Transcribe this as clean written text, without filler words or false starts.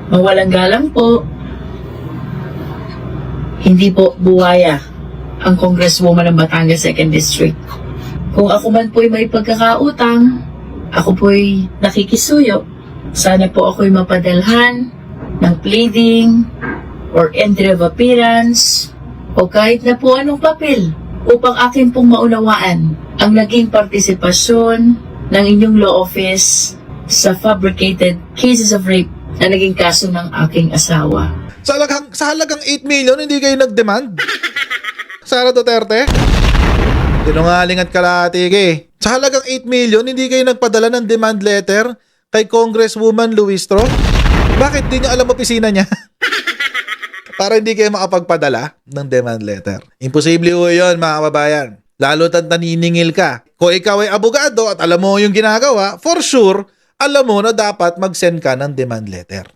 Mawalang galang po, hindi po buwaya ang Congresswoman ng Batangas 2nd District. Kung ako man po'y may pagkakautang, ako po'y nakikisuyo. Sana po ako'y mapadalhan ng pleading or entry of appearance o kahit na po anong papel upang akin pong maunawaan ang naging partisipasyon ng inyong law office sa fabricated cases of rape na naging kaso ng aking asawa. Sa halagang 8 million, hindi kayo nag-demand? Sara Duterte? Sinungaling at kalahati eh. Sa halagang 8 million, hindi kayo nagpadala ng demand letter kay Congresswoman Luistro? Bakit di nyo alam opisina niya? Para hindi kayo makapagpadala ng demand letter. Imposible ho yun, mga kababayan. Lalo at naniningil ka. Kung ikaw ay abogado at alam mo yung ginagawa, for sure, alam mo na dapat mag-send ka ng demand letter.